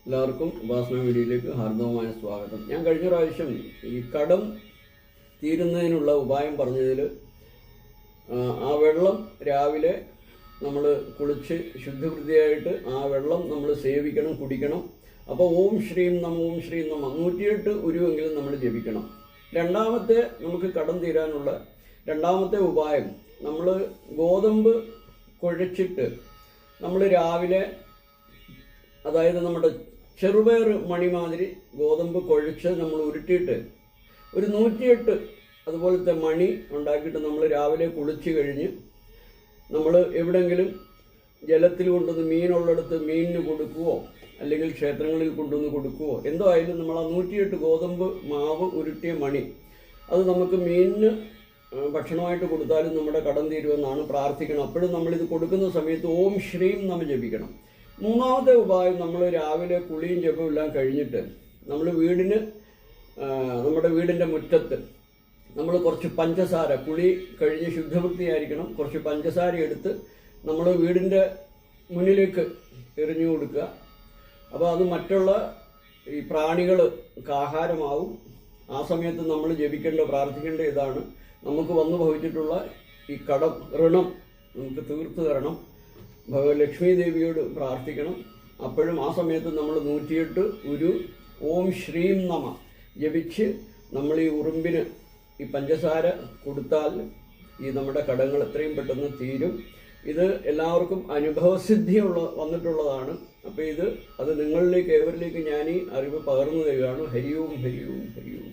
എല്ലാവർക്കും ഉപാസന വീഡിയോയിലേക്ക് ഹാർദവമായ സ്വാഗതം. ഞാൻ കഴിഞ്ഞ പ്രാവശ്യം ഈ കടം തീരുന്നതിനുള്ള ഉപായം പറഞ്ഞതിൽ ആ വെള്ളം രാവിലെ നമ്മൾ കുളിച്ച് ശുദ്ധവൃത്തിയായിട്ട് ആ വെള്ളം നമ്മൾ സേവിക്കണം, കുടിക്കണം. അപ്പോൾ ഓം ശ്രീം നമ 108 ഉരുവെങ്കിലും നമ്മൾ ജപിക്കണം. രണ്ടാമത്തെ നമുക്ക് കടം തീരാനുള്ള രണ്ടാമത്തെ ഉപായം, നമ്മൾ ഗോതമ്പ് കുഴച്ചിട്ട് നമ്മൾ രാവിലെ, അതായത് നമ്മുടെ ചെറുപയർ മണി മാതിരി ഗോതമ്പ് കുഴച്ച് നമ്മൾ ഉരുട്ടിയിട്ട് ഒരു 108 അതുപോലത്തെ മണി ഉണ്ടാക്കിയിട്ട് നമ്മൾ രാവിലെ കുളിച്ച് കഴിഞ്ഞ് നമ്മൾ എവിടെയെങ്കിലും ജലത്തിൽ കൊണ്ടുവന്ന് മീനുള്ളിടത്ത് മീനിന് കൊടുക്കുകയോ അല്ലെങ്കിൽ ക്ഷേത്രങ്ങളിൽ കൊണ്ടുവന്ന് കൊടുക്കുകയോ എന്തോ ആയാലും നമ്മൾ ആ 108 ഗോതമ്പ് മാവ് ഉരുട്ടിയ മണി അത് നമുക്ക് മീനിന് ഭക്ഷണമായിട്ട് കൊടുത്താലും നമ്മുടെ കടം തീരുമെന്നാണ് പ്രാർത്ഥിക്കണം. അപ്പോഴും നമ്മളിത് കൊടുക്കുന്ന സമയത്ത് ഓം ശ്രീം നമ്മൾ ജപിക്കണം. മൂന്നാമത്തെ ഉപായം, നമ്മൾ രാവിലെ കുളിയും ജപവും എല്ലാം കഴിഞ്ഞിട്ട് നമ്മൾ നമ്മുടെ വീടിൻ്റെ മുറ്റത്ത് നമ്മൾ കുറച്ച് പഞ്ചസാര, കുളി കഴിഞ്ഞ് ശുദ്ധവൃത്തിയായിരിക്കണം, കുറച്ച് പഞ്ചസാര എടുത്ത് നമ്മൾ വീടിൻ്റെ മുന്നിലേക്ക് എറിഞ്ഞു കൊടുക്കുക. അപ്പോൾ അത് മറ്റുള്ള ഈ പ്രാണികൾക്ക് ആഹാരമാവും. ആ സമയത്ത് നമ്മൾ ജപിക്കേണ്ട, പ്രാർത്ഥിക്കേണ്ട ഇതാണ്, നമുക്ക് വന്നു ഭവിച്ചിട്ടുള്ള ഈ കടം, ഋണം നമുക്ക് തീർത്തു തരണം. ലക്ഷ്മി ദേവിയോട് പ്രാർത്ഥിക്കണം. അപ്പോഴും ആ സമയത്ത് നമ്മൾ 108 ഉരു ഓം ശ്രീം നമ ജപിച്ച് നമ്മൾ ഈ ഉറുമ്പിന് ഈ പഞ്ചസാര കൊടുത്താൽ ഈ നമ്മുടെ കടങ്ങൾ എത്രയും പെട്ടെന്ന് തീരും. ഇത് എല്ലാവർക്കും വന്നിട്ടുള്ളതാണ്. അപ്പോൾ അത് നിങ്ങളിലേക്ക്, ഏവരിലേക്ക് ഞാൻ ഈ അറിവ് പകർന്നു തരികയാണ്. ഹരി ഓം ഹരി ഓം ഹരി ഓം.